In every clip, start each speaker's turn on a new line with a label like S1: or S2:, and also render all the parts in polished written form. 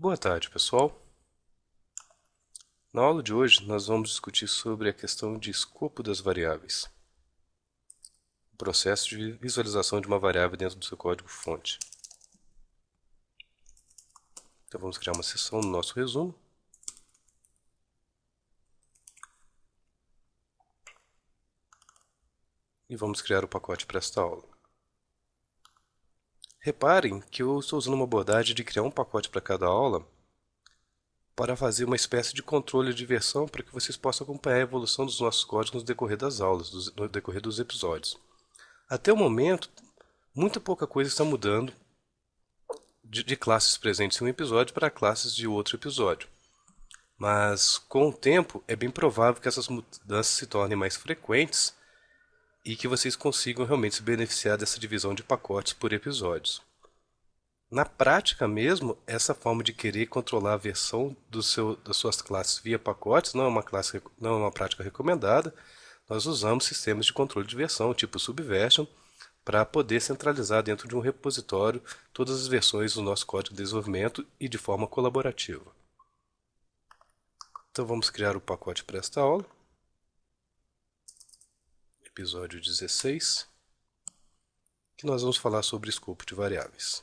S1: Boa tarde, pessoal. Na aula de hoje, nós vamos discutir sobre a questão de escopo das variáveis, o processo de visualização de uma variável dentro do seu código-fonte. Então, vamos criar uma seção no nosso resumo. E vamos criar o pacote para esta aula. Reparem que eu estou usando uma abordagem de criar um pacote para cada aula para fazer uma espécie de controle de versão para que vocês possam acompanhar a evolução dos nossos códigos no decorrer das aulas, no decorrer dos episódios. Até o momento, muita pouca coisa está mudando de classes presentes em um episódio para classes de outro episódio. Mas, com o tempo, é bem provável que essas mudanças se tornem mais frequentes e que vocês consigam realmente se beneficiar dessa divisão de pacotes por episódios. Na prática mesmo, essa forma de querer controlar a versão das suas classes via pacotes não é uma prática recomendada. Nós usamos sistemas de controle de versão, tipo Subversion, para poder centralizar dentro de um repositório todas as versões do nosso código de desenvolvimento e de forma colaborativa. Então vamos criar o pacote para esta aula. Episódio 16, que nós vamos falar sobre escopo de variáveis.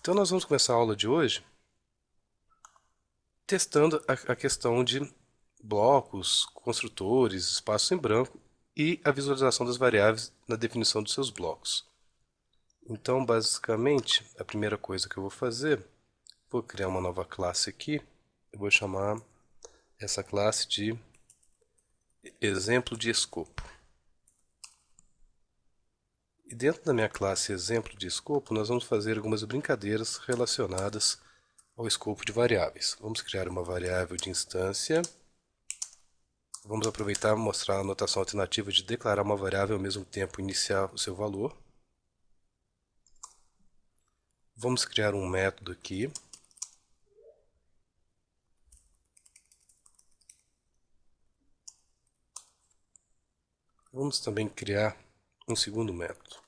S1: Então nós vamos começar a aula de hoje testando a questão de blocos, construtores, espaços em branco e a visualização das variáveis na definição dos seus blocos. Então, basicamente, a primeira coisa que eu vou fazer, vou criar uma nova classe aqui, eu vou chamar essa classe de exemplo de escopo. E dentro da minha classe exemplo de escopo, nós vamos fazer algumas brincadeiras relacionadas ao escopo de variáveis. Vamos criar uma variável de instância. Vamos aproveitar e mostrar a notação alternativa de declarar uma variável e ao mesmo tempo iniciar o seu valor. Vamos criar um método aqui. Vamos também criar um segundo método.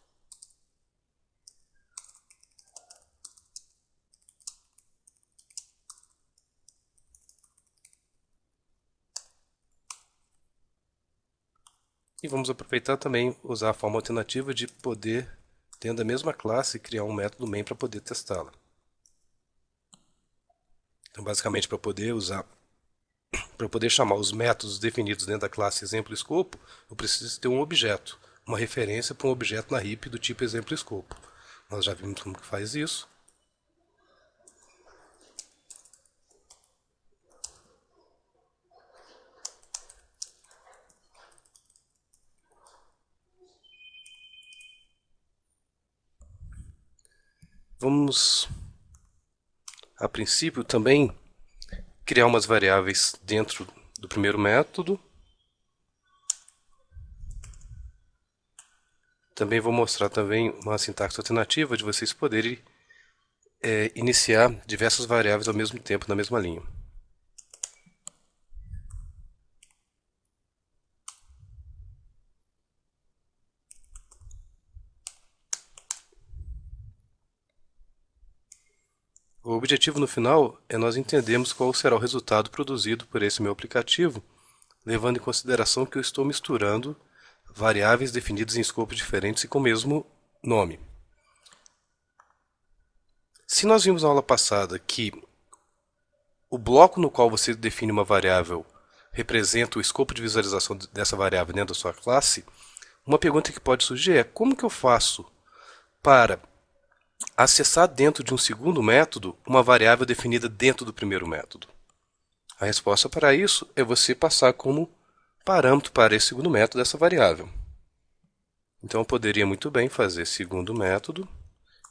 S1: E vamos aproveitar também usar a forma alternativa de poder, dentro da mesma classe, criar um método main para poder testá-la. Então, basicamente, para poder chamar os métodos definidos dentro da classe exemplo escopo, eu preciso ter um objeto, uma referência para um objeto na heap do tipo exemplo escopo. Nós já vimos como que faz isso. Vamos, a princípio, também criar umas variáveis dentro do primeiro método. Também vou mostrar também uma sintaxe alternativa de vocês poderem iniciar diversas variáveis ao mesmo tempo na mesma linha. O objetivo no final é nós entendermos qual será o resultado produzido por esse meu aplicativo, levando em consideração que eu estou misturando variáveis definidas em escopos diferentes e com o mesmo nome. Se nós vimos na aula passada que o bloco no qual você define uma variável representa o escopo de visualização dessa variável dentro da sua classe, uma pergunta que pode surgir é: como que eu faço para acessar dentro de um segundo método uma variável definida dentro do primeiro método? A resposta para isso é você passar como parâmetro para esse segundo método essa variável. Então eu poderia muito bem fazer segundo método,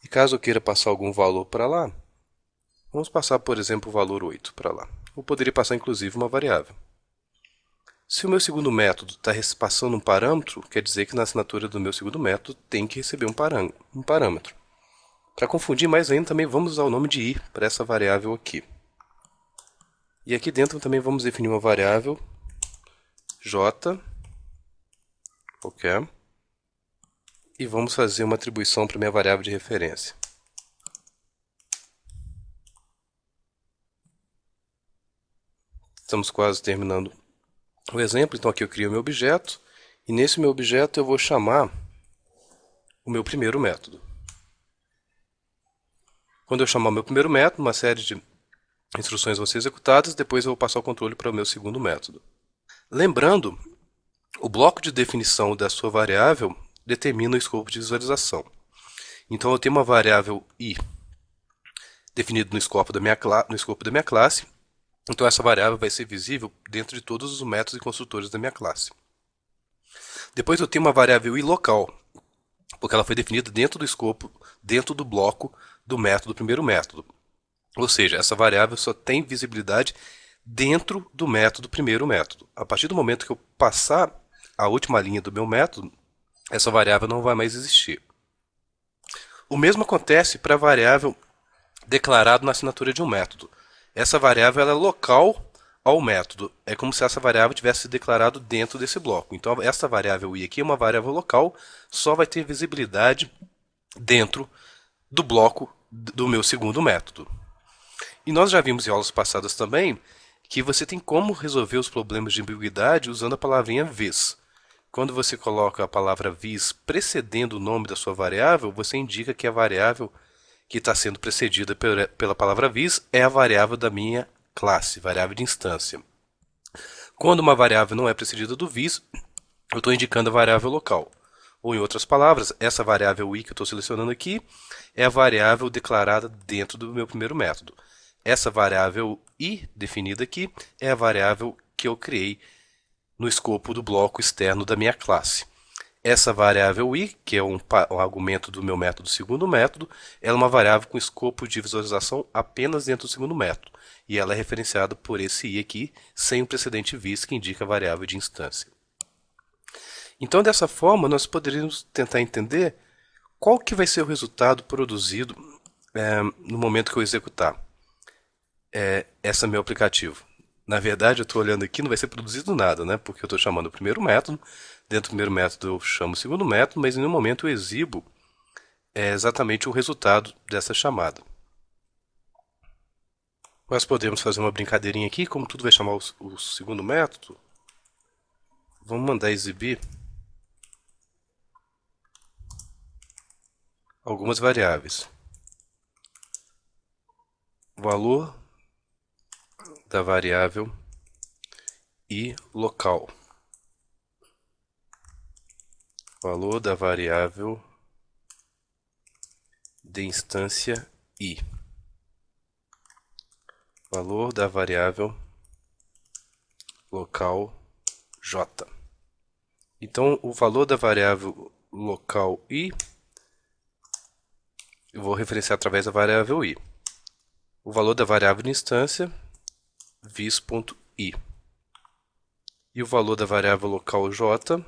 S1: e caso eu queira passar algum valor para lá, vamos passar, por exemplo, o valor 8 para lá. Eu poderia passar inclusive uma variável. Se o meu segundo método está passando um parâmetro, quer dizer que na assinatura do meu segundo método tem que receber um parâmetro. Para confundir mais ainda, também vamos usar o nome de i para essa variável aqui. E aqui dentro também vamos definir uma variável j qualquer, e vamos fazer uma atribuição para minha variável de referência. Estamos quase terminando o exemplo, então aqui eu crio meu objeto, e nesse meu objeto eu vou chamar o meu primeiro método. Quando eu chamar o meu primeiro método, uma série de instruções vão ser executadas, depois eu vou passar o controle para o meu segundo método. Lembrando, o bloco de definição da sua variável determina o escopo de visualização. Então eu tenho uma variável i definida no escopo da minha classe, então essa variável vai ser visível dentro de todos os métodos e construtores da minha classe. Depois eu tenho uma variável i local, porque ela foi definida dentro do escopo, dentro do bloco do método, do primeiro método. Ou seja, essa variável só tem visibilidade dentro do método, primeiro método. A partir do momento que eu passar a última linha do meu método, essa variável não vai mais existir. O mesmo acontece para a variável declarada na assinatura de um método. Essa variável ela é local ao método. É como se essa variável tivesse declarado dentro desse bloco. Então, essa variável i aqui é uma variável local, só vai ter visibilidade dentro do bloco do meu segundo método. E nós já vimos em aulas passadas também que você tem como resolver os problemas de ambiguidade usando a palavrinha vis. Quando você coloca a palavra vis precedendo o nome da sua variável, você indica que a variável que está sendo precedida pela palavra vis é a variável da minha classe, variável de instância. Quando uma variável não é precedida do vis, eu estou indicando a variável local. Ou, em outras palavras, essa variável i que eu estou selecionando aqui é a variável declarada dentro do meu primeiro método. Essa variável i definida aqui é a variável que eu criei no escopo do bloco externo da minha classe. Essa variável i, que é um argumento do meu método segundo método, ela é uma variável com escopo de visualização apenas dentro do segundo método. E ela é referenciada por esse i aqui, sem o precedente vis, que indica a variável de instância. Então, dessa forma, nós poderíamos tentar entender qual que vai ser o resultado produzido no momento que eu executar esse meu aplicativo. Na verdade, eu estou olhando aqui, não vai ser produzido nada, né? Porque eu estou chamando o primeiro método, dentro do primeiro método eu chamo o segundo método, mas em nenhum momento eu exibo exatamente o resultado dessa chamada. Nós podemos fazer uma brincadeirinha aqui, como tudo vai chamar o segundo método, vamos mandar exibir algumas variáveis. Valor da variável i local. Valor da variável de instância i. Valor da variável local j. Então, o valor da variável local i eu vou referenciar através da variável i. O valor da variável de instância vis.i. E o valor da variável local j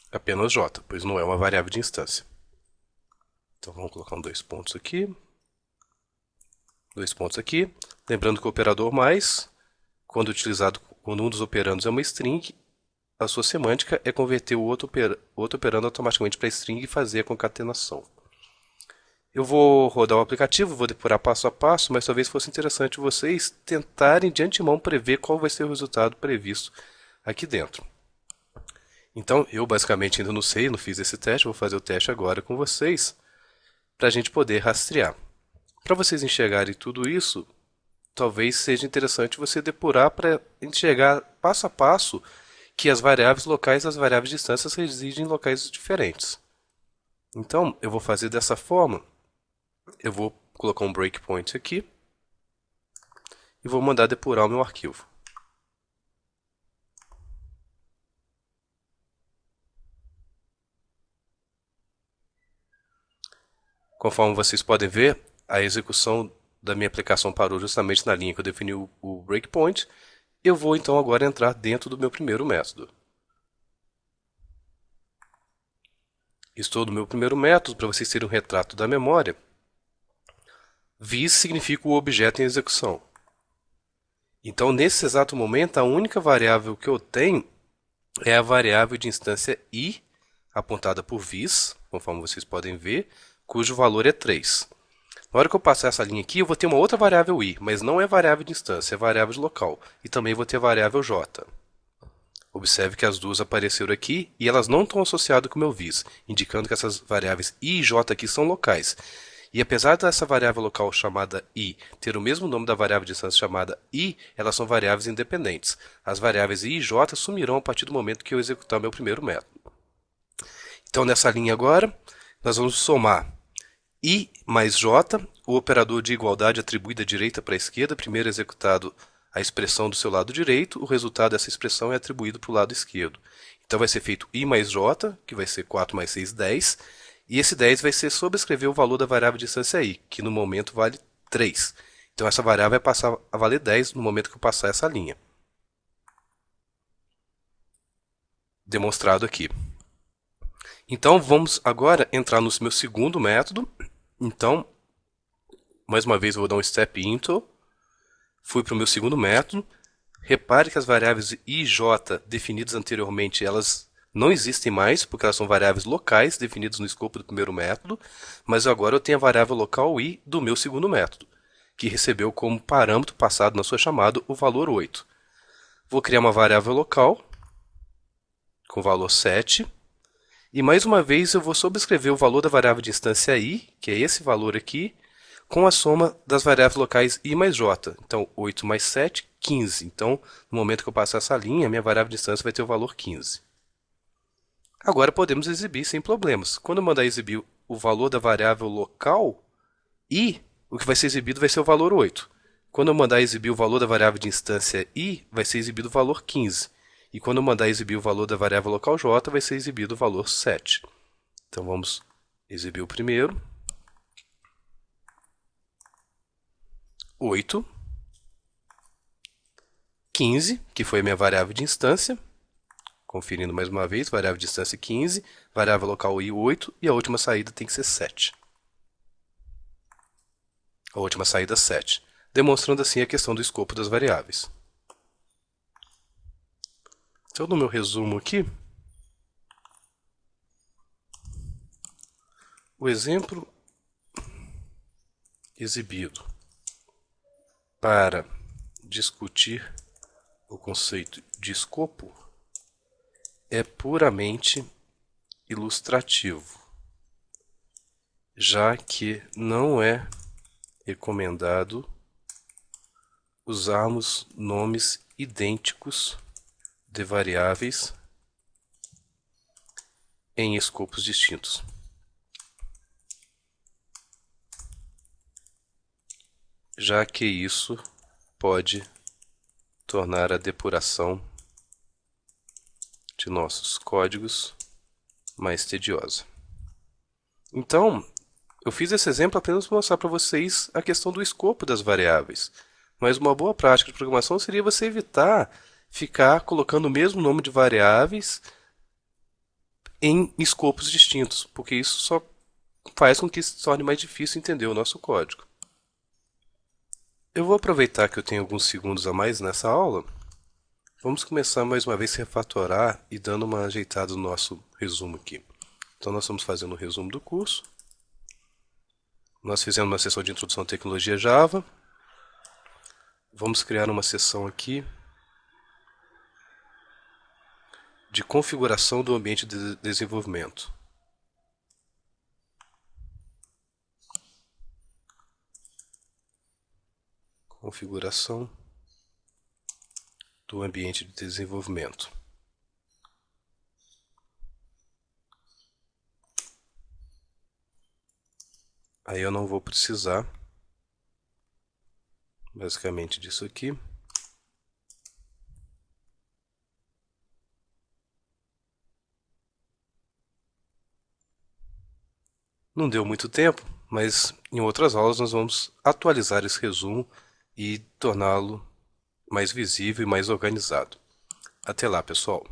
S1: apenas j, pois não é uma variável de instância. Então vamos colocar dois pontos aqui. Dois pontos aqui. Lembrando que o operador mais, quando utilizado, quando um dos operandos é uma string, a sua semântica é converter o outro operando automaticamente para string e fazer a concatenação. Eu vou rodar o aplicativo, vou depurar passo a passo, mas talvez fosse interessante vocês tentarem de antemão prever qual vai ser o resultado previsto aqui dentro. Então, eu basicamente ainda não sei, não fiz esse teste, vou fazer o teste agora com vocês, para a gente poder rastrear. Para vocês enxergarem tudo isso, talvez seja interessante você depurar para enxergar passo a passo que as variáveis locais e as variáveis de distâncias residem em locais diferentes. Então, eu vou fazer dessa forma. Eu vou colocar um breakpoint aqui e vou mandar depurar o meu arquivo. Conforme vocês podem ver, a execução da minha aplicação parou justamente na linha que eu defini o breakpoint. Eu vou então agora entrar dentro do meu primeiro método. Estou no meu primeiro método, para vocês terem um retrato da memória. Vis significa o objeto em execução. Então, nesse exato momento, a única variável que eu tenho é a variável de instância i apontada por vis, conforme vocês podem ver, cujo valor é 3. Na hora que eu passar essa linha aqui, eu vou ter uma outra variável i, mas não é variável de instância, é variável de local. E também vou ter variável j. Observe que as duas apareceram aqui e elas não estão associadas com o meu vis, indicando que essas variáveis i e j aqui são locais. E apesar dessa variável local chamada i ter o mesmo nome da variável de instância chamada i, elas são variáveis independentes. As variáveis i e j sumirão a partir do momento que eu executar o meu primeiro método. Então, nessa linha agora, nós vamos somar i mais j, o operador de igualdade atribuído da direita para a esquerda, primeiro executado a expressão do seu lado direito, o resultado dessa expressão é atribuído para o lado esquerdo. Então vai ser feito i mais j, que vai ser 4 mais 6, 10, e esse 10 vai ser sobrescrever o valor da variável de instância i, que no momento vale 3. Então essa variável vai passar a valer 10 no momento que eu passar essa linha. Demonstrado aqui. Então vamos agora entrar no meu segundo método. Então, mais uma vez eu vou dar um step into. Fui para o meu segundo método. Repare que as variáveis i e j definidas anteriormente, elas não existem mais, porque elas são variáveis locais definidas no escopo do primeiro método, mas agora eu tenho a variável local i do meu segundo método, que recebeu como parâmetro passado na sua chamada o valor 8. Vou criar uma variável local com valor 7, e mais uma vez eu vou sobrescrever o valor da variável de instância i, que é esse valor aqui, com a soma das variáveis locais i mais j. Então, 8 mais 7, 15. Então, no momento que eu passar essa linha, minha variável de instância vai ter o valor 15. Agora podemos exibir sem problemas. Quando eu mandar exibir o valor da variável local i, o que vai ser exibido vai ser o valor 8. Quando eu mandar exibir o valor da variável de instância i, vai ser exibido o valor 15. E quando eu mandar exibir o valor da variável local j, vai ser exibido o valor 7. Então vamos exibir o primeiro. 8, 15, que foi a minha variável de instância. Conferindo mais uma vez, variável de instância 15, variável local i 8 e a última saída tem que ser 7. A última saída 7, demonstrando assim a questão do escopo das variáveis. Então, no meu resumo aqui, o exemplo exibido para discutir o conceito de escopo é puramente ilustrativo, já que não é recomendado usarmos nomes idênticos de variáveis em escopos distintos. Já que isso pode tornar a depuração de nossos códigos mais tediosa. Então, eu fiz esse exemplo apenas para mostrar para vocês a questão do escopo das variáveis. Mas uma boa prática de programação seria você evitar ficar colocando o mesmo nome de variáveis em escopos distintos, porque isso só faz com que se torne mais difícil entender o nosso código. Eu vou aproveitar que eu tenho alguns segundos a mais nessa aula. Vamos começar mais uma vez a refatorar e dando uma ajeitada no nosso resumo aqui. Então nós estamos fazendo o resumo do curso. Nós fizemos uma sessão de introdução à tecnologia Java. Vamos criar uma sessão aqui de configuração do ambiente de desenvolvimento. Configuração do ambiente de desenvolvimento. Aí eu não vou precisar, basicamente, disso aqui. Não deu muito tempo, mas em outras aulas nós vamos atualizar esse resumo e torná-lo mais visível e mais organizado. Até lá, pessoal!